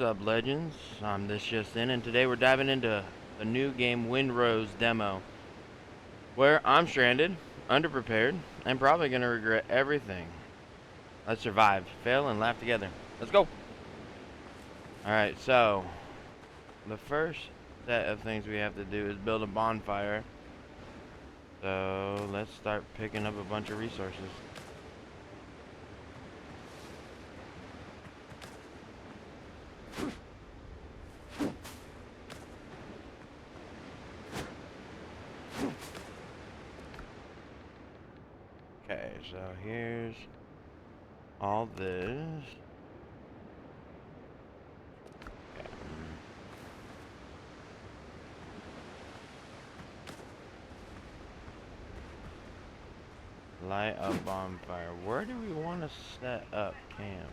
up, legends? I'm this just in, and today we're diving into the new game Windrose demo, where I'm stranded, underprepared, and probably gonna regret everything. Let's survive, fail, and laugh together. Let's go! Alright, so the first set of things we have to do is build a bonfire. So let's start picking up a bunch of resources. Okay, so here's all this. Okay. Light a bonfire. Where do we want to set up camp?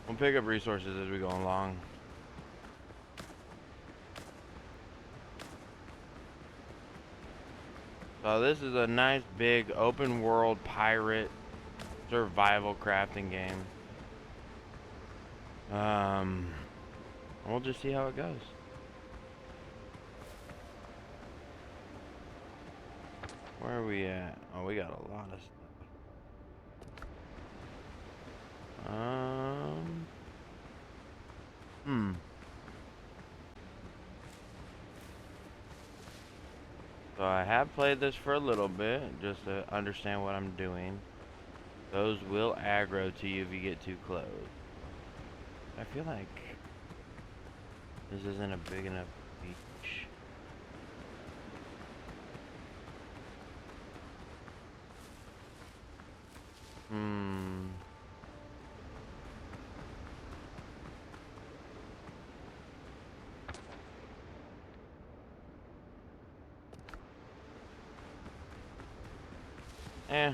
We'll pick up resources as we go along. So this is a nice big open world pirate survival crafting game. We'll just see how it goes. Where are we at? Oh, we got a lot of stuff. So I have played this for a little bit, just to understand what I'm doing. Those will aggro to you if you get too close. I feel like this isn't a big enough beach.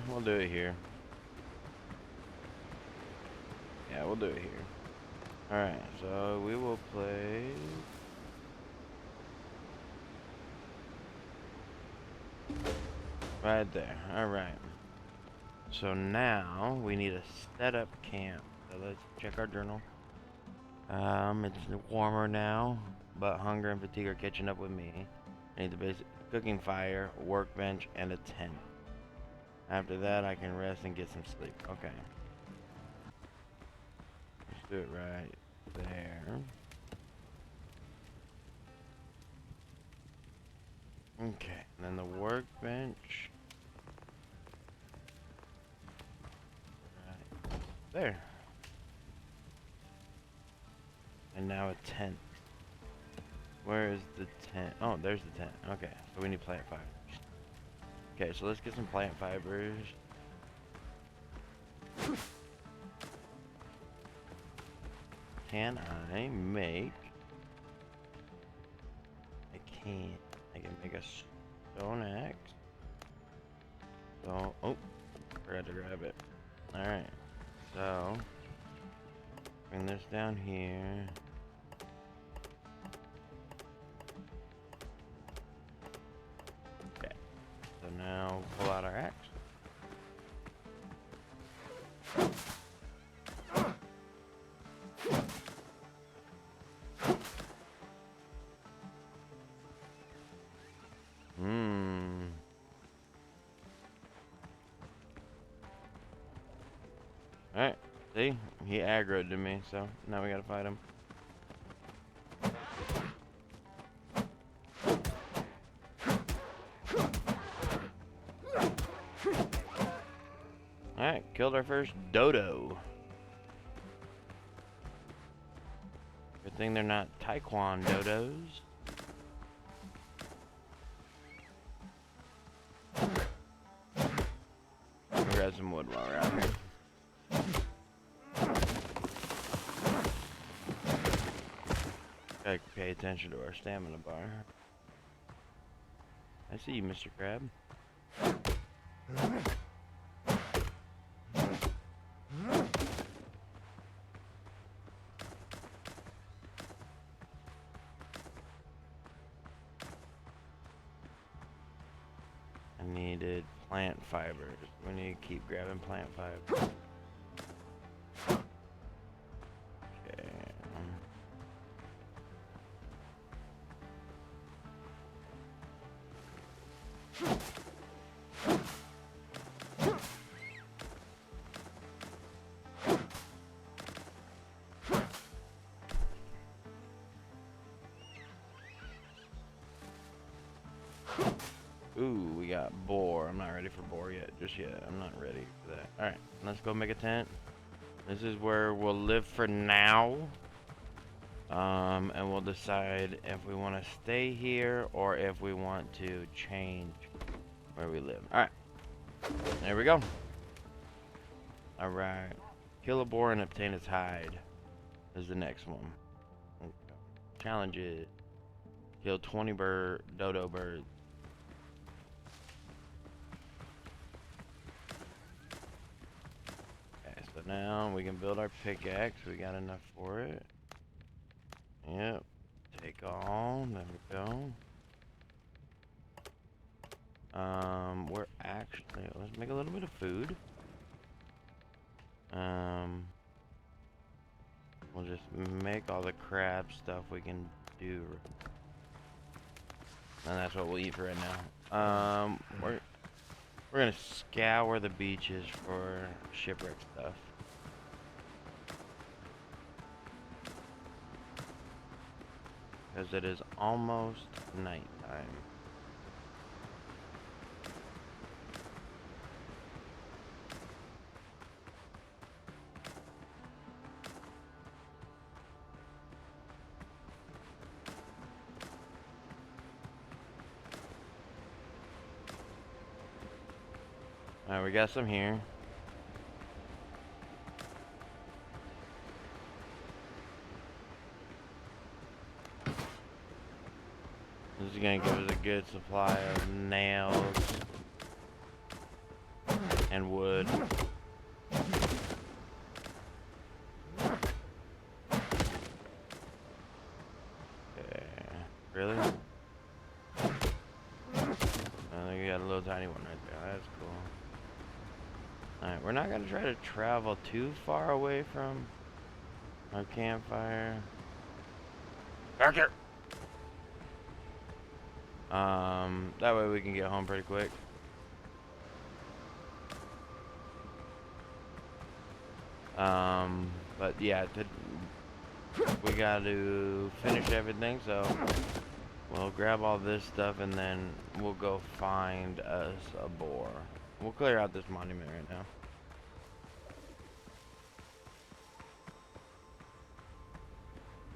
We'll do it here. Yeah, we'll do it here. Alright, so we will play... right there. Alright. So now we need to set up camp. So let's check our journal. It's warmer now, but hunger and fatigue are catching up with me. I need the basic cooking fire, workbench, and a tent. After that, I can rest and get some sleep. Okay. Let's do it right there. Okay, and then the workbench. Right there. And now a tent. Where is the tent? Oh, there's the tent. Okay, so we need plant fibers. Okay, so let's get some plant fibers. Can I make... I can't. I can make a stone axe. So, oh, forgot to grab it. Alright, so bring this down here. Okay, so now pull out our axe. Alright, see? He aggroed to me, so now we gotta fight him. Alright, killed our first dodo. Good thing they're not taekwondo dodos. I'll grab some wood while we're out here. Gotta pay attention to our stamina bar. I see you, Mr. Crab. needed plant fibers. We need to keep grabbing plant fibers. Okay. Ooh, we got boar. I'm not ready for boar yet. Just yet. I'm not ready for that. Alright, let's go make a tent. This is where we'll live for now. And we'll decide if we want to stay here or if we want to change where we live. Alright. There we go. Alright. Kill a boar and obtain its hide is the next one. Okay. Challenges. Kill 20 dodo birds. Okay, so now we can build our pickaxe. We got enough for it. Yep. Take all. There we go. We're actually, let's make a little bit of food. We'll just make all the crab stuff we can do. And that's what we'll eat for right now. We're gonna scour the beaches for shipwreck stuff. Because it is almost nighttime. Alright, we got some here. This is gonna give us a good supply of nails and wood. Okay, really? I think you got a little tiny one right there. That's cool. Alright, we're not gonna try to travel too far away from our campfire. Back here! That way we can get home pretty quick. But yeah, we gotta finish everything, so we'll grab all this stuff and then we'll go find us a boar. We'll clear out this monument right now.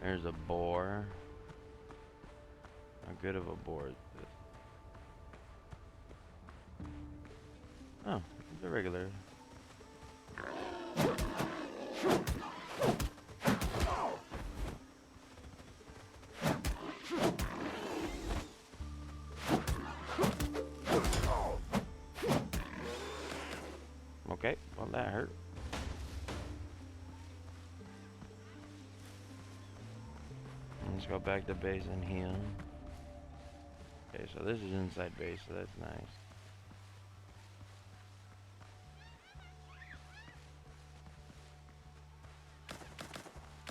There's a boar. How good of a boar is this? Oh, it's a regular. Okay, well that hurt. Let's go back to base and heal. Okay, so this is inside base, so that's nice.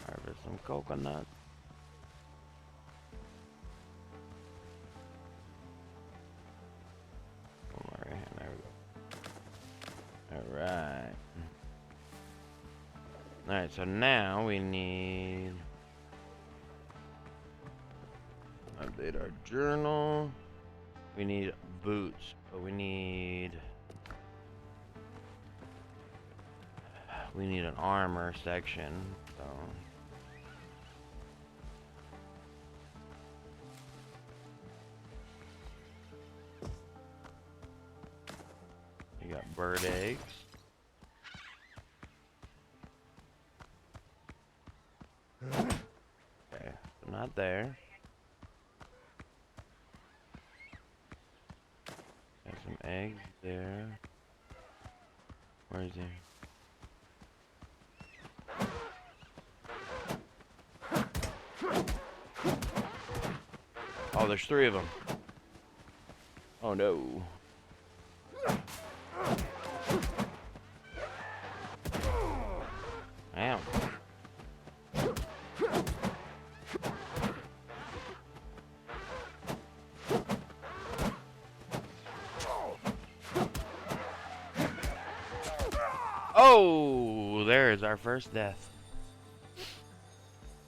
Harvest some coconut. Oh, my right hand, there we go. Alright. Alright, so now we need... update our journal. We need boots, but we need an armor section, so you got bird eggs. Okay, so not there. Some eggs there. Where is he? Oh, there's 3 of them. Oh no. Oh, there is our first death.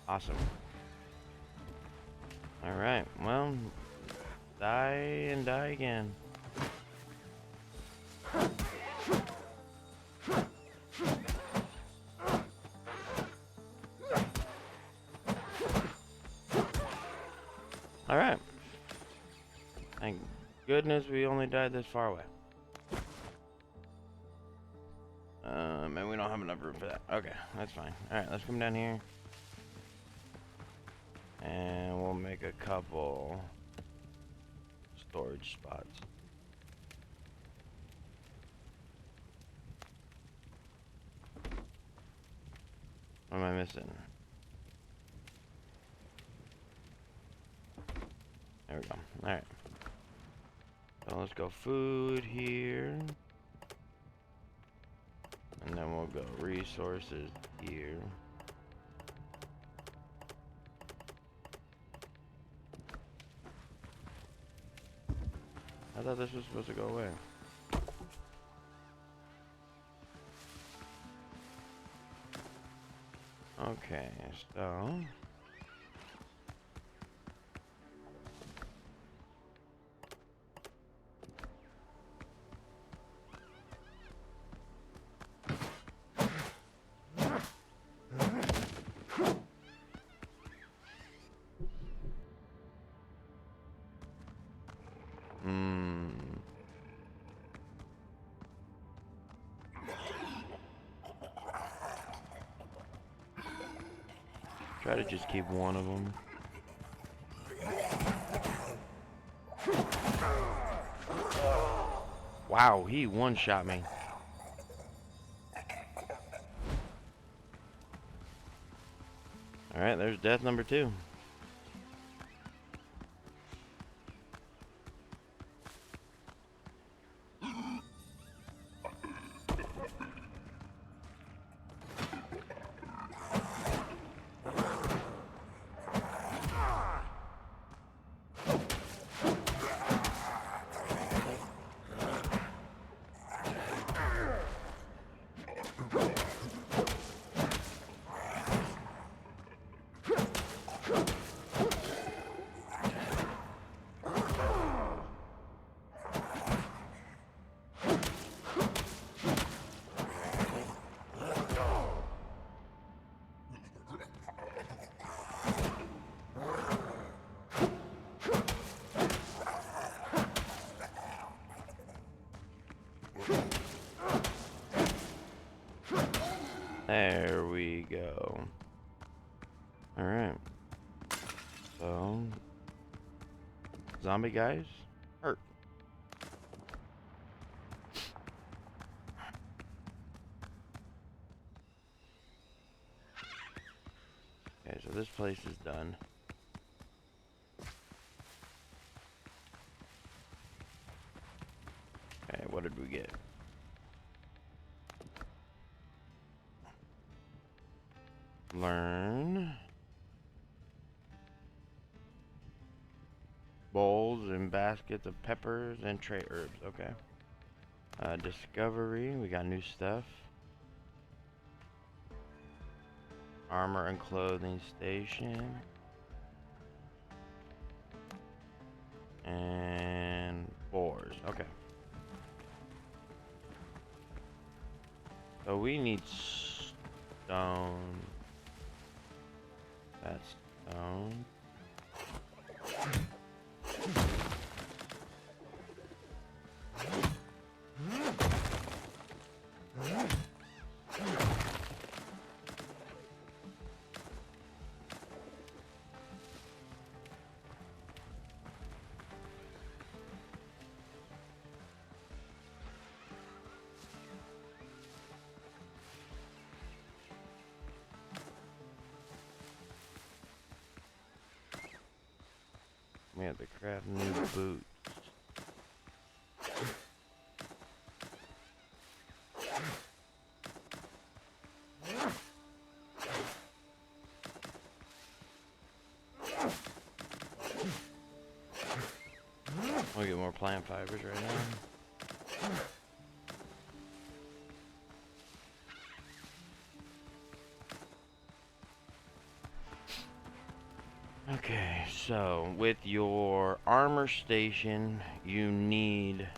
Awesome. Alright, well, die and die again. Alright. Thank goodness we only died this far away. And we don't have enough room for that. Okay, that's fine. Alright, let's come down here. And we'll make a couple storage spots. What am I missing? There we go. Alright. So let's go food here. And then we'll go resources here. I thought this was supposed to go away. Okay, so try to just keep one of them. Wow, he one-shot me. Alright, there's death number 2. There we go. Alright. So, zombie guys hurt. Okay, so this place is done. Okay, what did we get? Learn. Bowls and baskets of peppers and tray herbs. Okay. Discovery. We got new stuff. Armor and clothing station. And boars. Okay. So we need stone. That's stone. We have to craft new boots. We'll get more plant fibers right now. Okay, so with your armor station, you need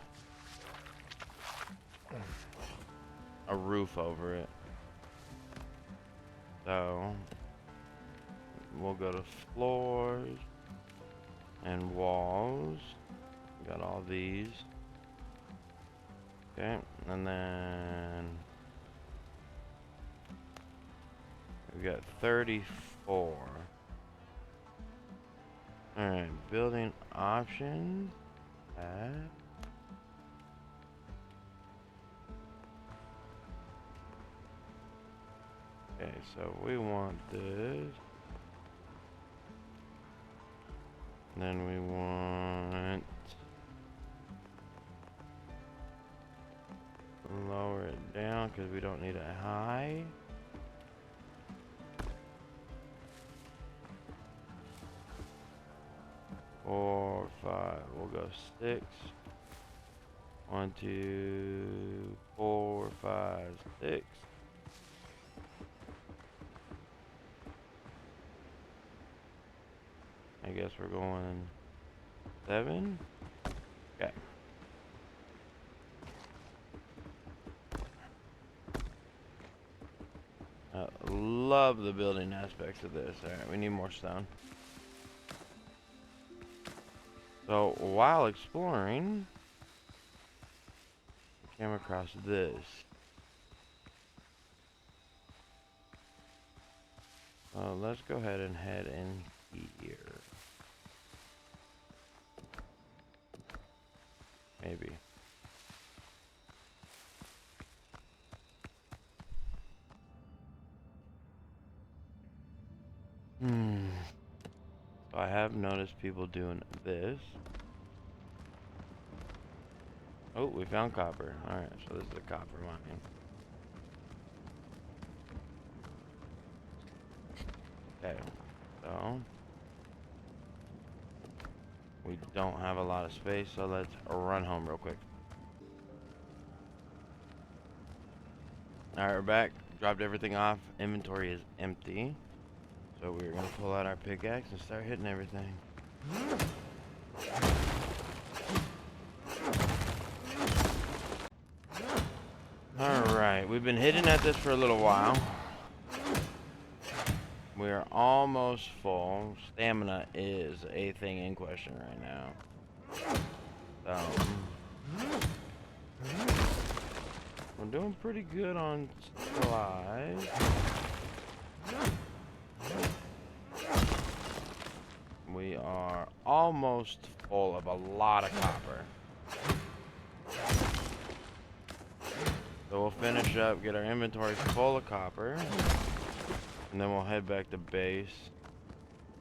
a roof over it. So we'll go to floors and walls. We got all these. Okay, and then we got 34. Alright, building options. Add. Okay, so we want this. And then we want lower it down because we don't need it high. Four, five. We'll go 6. 1, 2, 4, 5, 6. I guess we're going 7. Okay. Love the building aspects of this. Alright, we need more stone. So while exploring, I came across this. Let's go ahead and head in here. Maybe. So I have noticed people doing this. Oh, we found copper. Alright, so this is a copper mine. Okay, so we don't have a lot of space, so let's run home real quick. Alright, we're back. Dropped everything off. Inventory is empty. So we're gonna pull out our pickaxe and start hitting everything. Alright, we've been hitting at this for a little while. We are almost full. Stamina is a thing in question right now. We're doing pretty good on supplies. We are almost full of a lot of copper. So we'll finish up, get our inventory full of copper, and then we'll head back to base.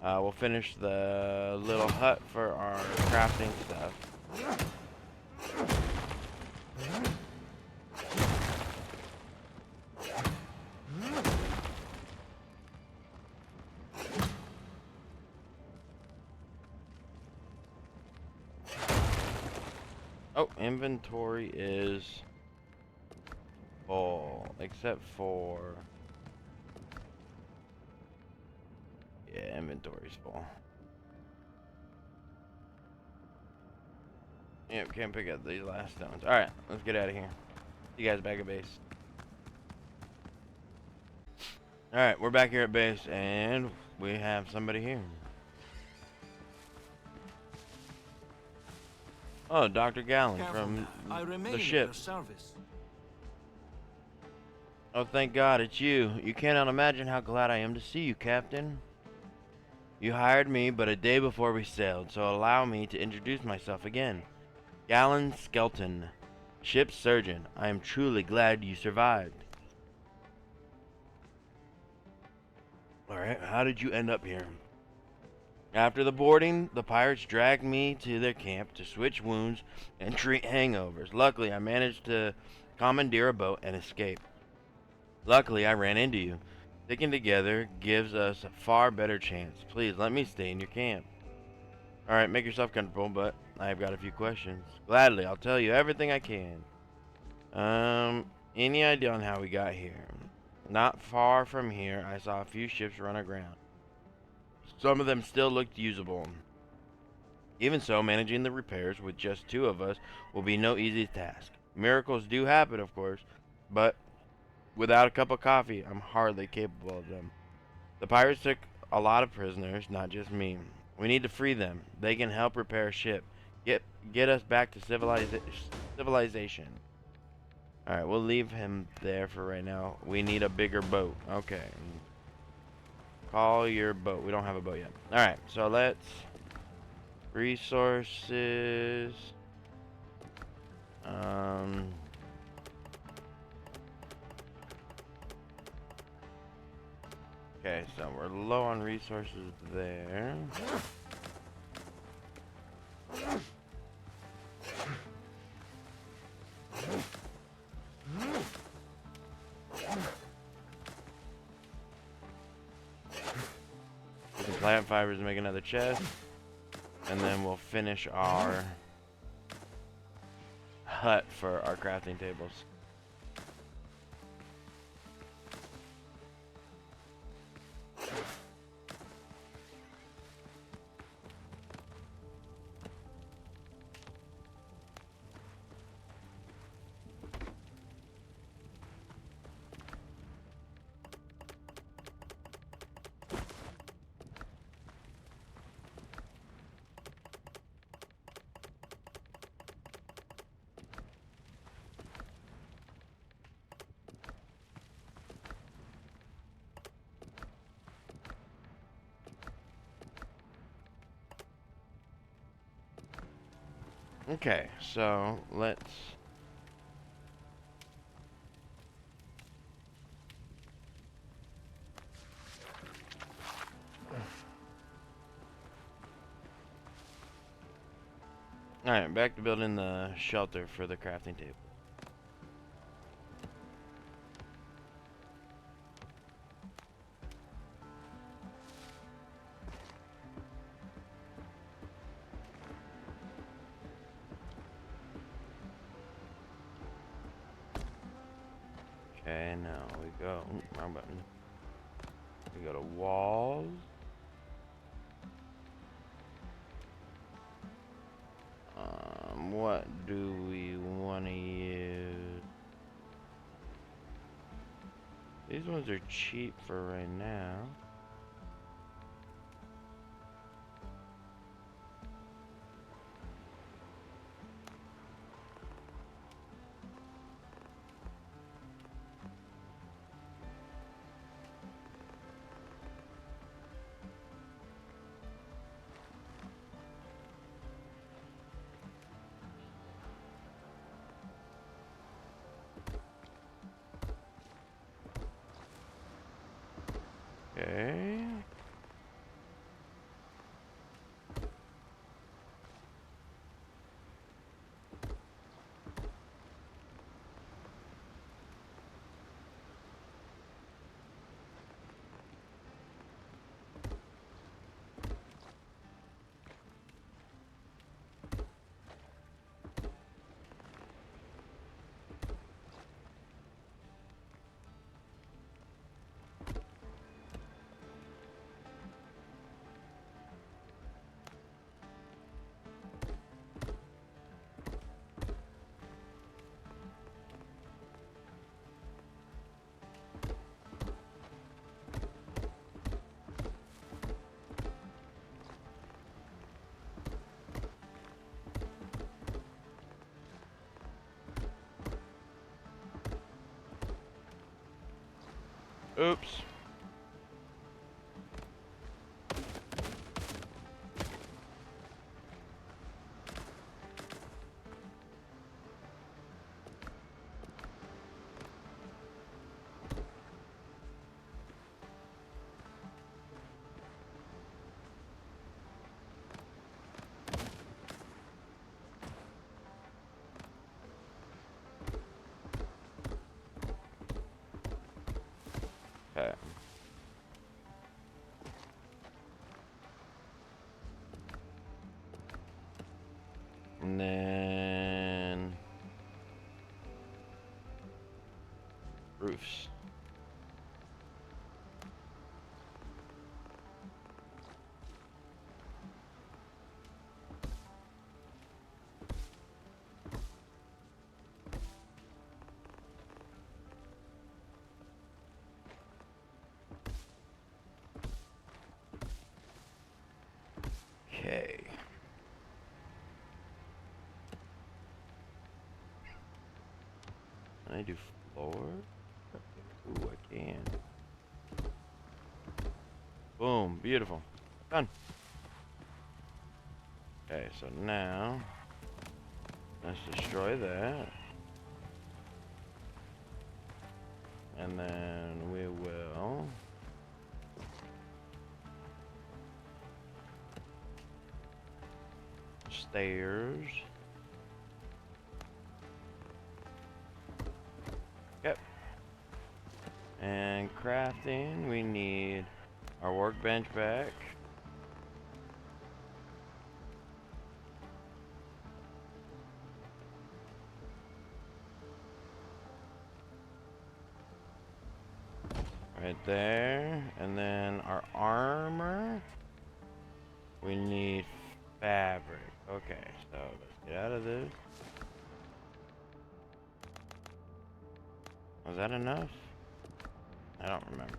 We'll finish the little hut for our crafting stuff. Oh, inventory is full, except for... Yeah, inventory's full. Yep, can't pick up these last stones. Alright, let's get out of here. See you guys back at base. Alright, we're back here at base, and we have somebody here. Oh, Dr. Gallen from the ship. Oh, thank God, it's you. You cannot imagine how glad I am to see you, Captain. You hired me but a day before we sailed, so allow me to introduce myself again. Gallen Skelton, ship's surgeon. I am truly glad you survived. Alright, how did you end up here? After the boarding, the pirates dragged me to their camp to switch wounds and treat hangovers. Luckily, I managed to commandeer a boat and escape. Luckily, I ran into you. Sticking together gives us a far better chance. Please, let me stay in your camp. Alright, make yourself comfortable, but I've got a few questions. Gladly, I'll tell you everything I can. Any idea on how we got here? Not far from here, I saw a few ships run aground. Some of them still looked usable. Even so, managing the repairs with just two of us will be no easy task. Miracles do happen, of course, but without a cup of coffee, I'm hardly capable of them. The pirates took a lot of prisoners, not just me. We need to free them. They can help repair a ship. Get get us back to civilization. Alright, we'll leave him there for right now. We need a bigger boat. Okay. Call your boat. We don't have a boat yet. Alright, so let's... Resources... Okay, so we're low on resources there. We can plant fibers and make another chest. And then we'll finish our hut for our crafting tables. Okay, so let's... Alright, back to building the shelter for the crafting table. Okay, now we go... wrong button. We go to walls. What do we want to use? These ones are cheap for right now. Okay. Oops. Okay. And then roofs. I do floor? Ooh, I can. Boom, beautiful. Done. Okay, so now let's destroy that. And then we will stairs. Yep. And crafting, we need our workbench back. Right there. And then our armor, we need fabric. Okay, so let's get out of this. Was that enough? I don't remember.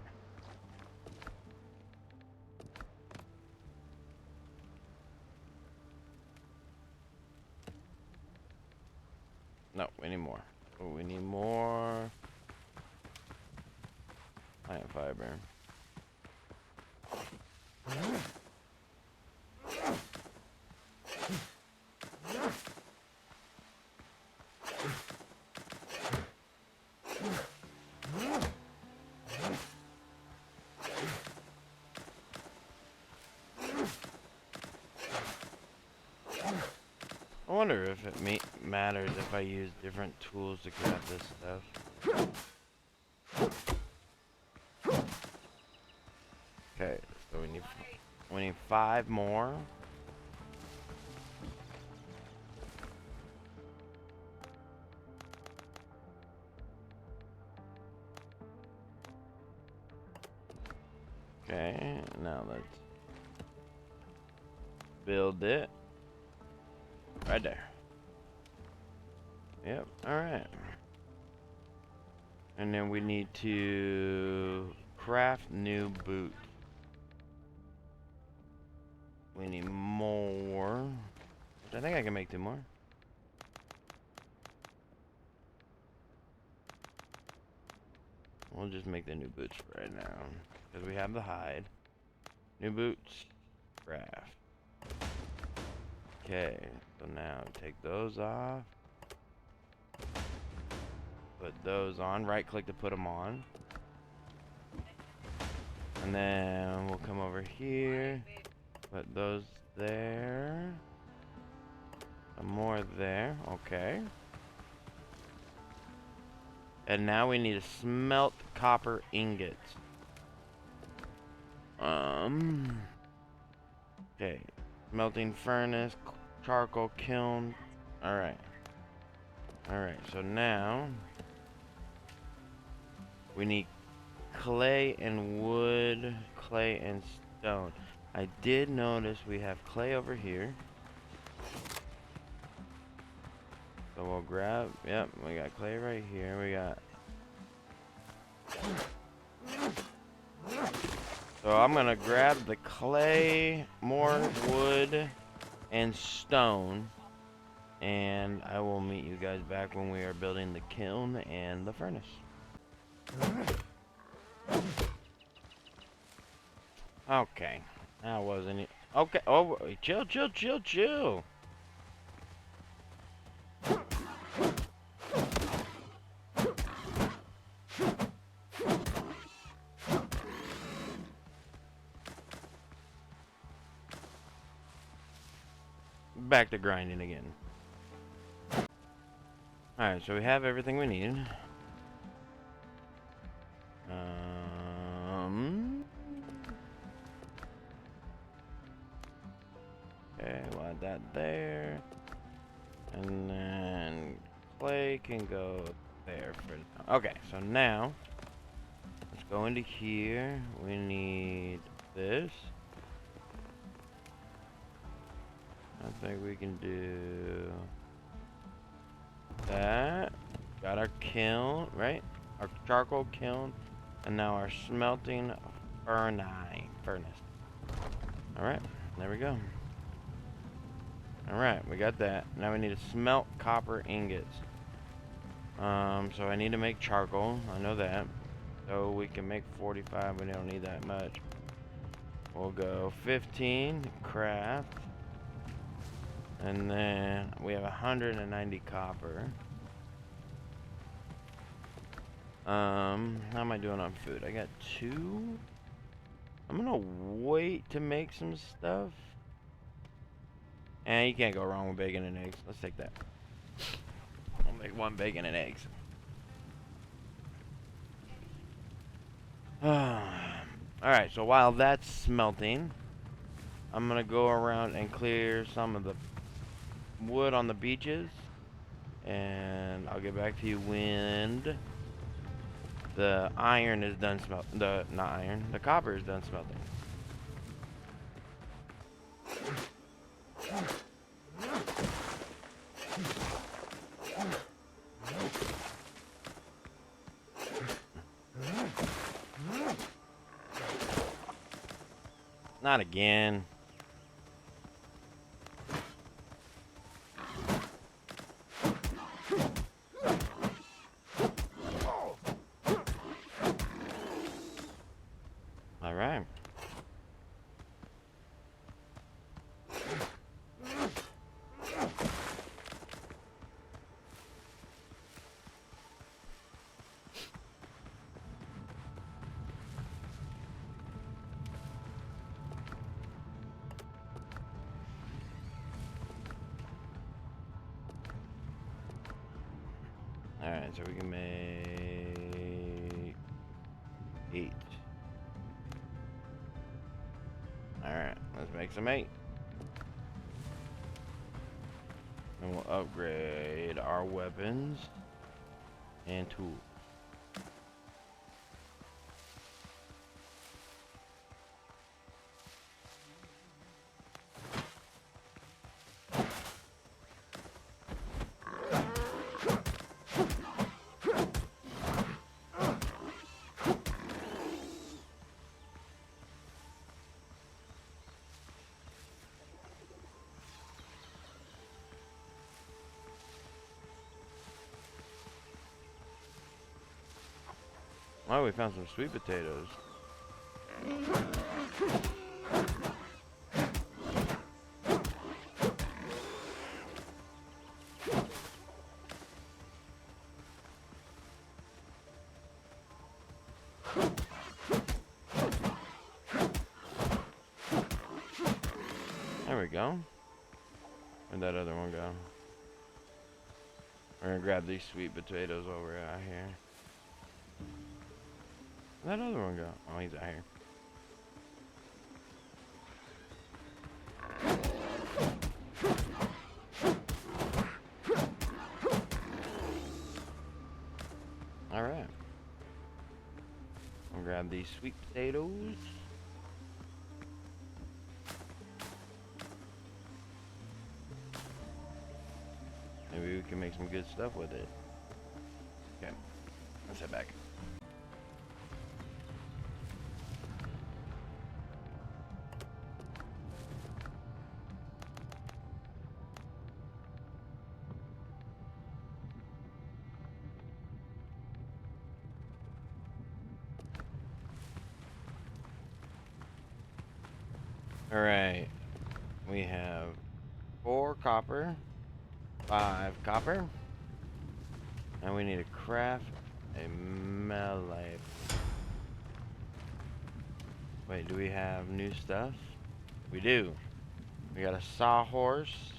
No, we need more. Oh, we need more plant fiber. I wonder if it matters if I use different tools to grab this stuff. Okay, so we need 5 more. Okay, now let's build it. Right there. Yep, alright. And then we need to craft new boots. We need more. I think I can make 2 more. We'll just make the new boots right now. Because we have the hide. New boots. Craft. Okay, so now take those off. Put those on. Right click to put them on. And then we'll come over here. Put those there. Some more there. Okay. And now we need to smelt copper ingots. Okay. Smelting furnace, charcoal kiln. Alright. Alright, so now we need clay and wood, clay and stone. I did notice we have clay over here. So we'll grab, yep, we got clay right here. We got. So I'm gonna grab the clay, more wood, and stone. And I will meet you guys back when we are building the kiln and the furnace. Okay. That wasn't it. Okay. Oh, chill, chill, chill, chill. Back to grinding again. Alright, so we have everything we need. Okay, we'll add that there. And then clay can go there for now. Okay, so now let's go into here. We need this. I think we can do that. Got our kiln, right? Our charcoal kiln. And now our smelting furnace. Alright, there we go. Alright, we got that. Now we need to smelt copper ingots. So I need to make charcoal. I know that. So we can make 45. We don't need that much. We'll go 15 craft. And then we have 190 copper. How am I doing on food? I got 2. I'm gonna wait to make some stuff. And you can't go wrong with bacon and eggs. Let's take that. I'll make 1 bacon and eggs. Alright, so while that's smelting, I'm gonna go around and clear some of the wood on the beaches. And I'll get back to you when the iron is done the copper is done smelting. Not again. All right. Alright, so we can make 8. Alright, let's make some 8. And we'll upgrade our weapons and tools. Oh, we found some sweet potatoes. There we go. Where'd that other one go? We're gonna grab these sweet potatoes while we're out here. Where'd that other one go? Oh, he's out here. Alright. I'll grab these sweet potatoes. Maybe we can make some good stuff with it. Okay. Let's head back. Alright, we have 4 copper, 5 copper, and we need to craft a melee. Wait, do we have new stuff? We do. We got a sawhorse,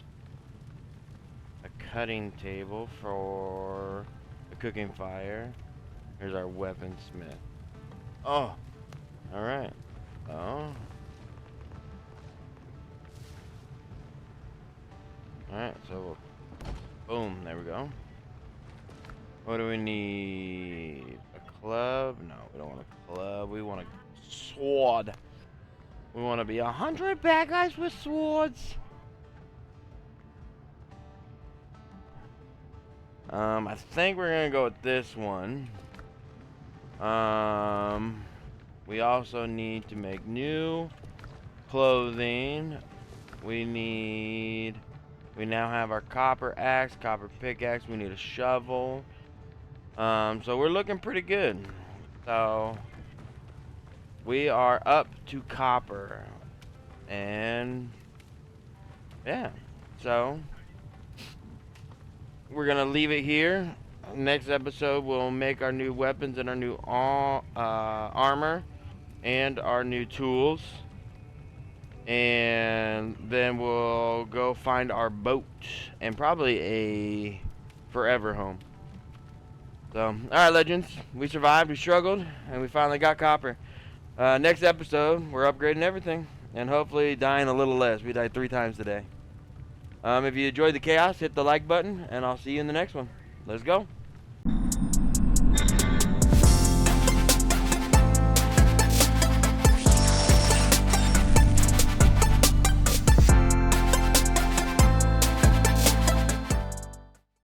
a cutting table for a cooking fire. Here's our weaponsmith. Oh, alright. Oh. Alright, so boom, there we go. What do we need? A club? No, we don't want a club. We want a sword. We want to be 100 bad guys with swords. I think we're gonna go with this one. We also need to make new clothing. We now have our copper axe, copper pickaxe. We need a shovel. So we're looking pretty good. So we are up to copper. And yeah. So we're gonna leave it here. Next episode we'll make our new weapons and our new armor and our new tools. And then we'll go find our boat and probably a forever home. So, alright, legends. We survived, we struggled, and we finally got copper. Next episode, we're upgrading everything and hopefully dying a little less. We died 3 times today. If you enjoyed the chaos, hit the like button, and I'll see you in the next one. Let's go.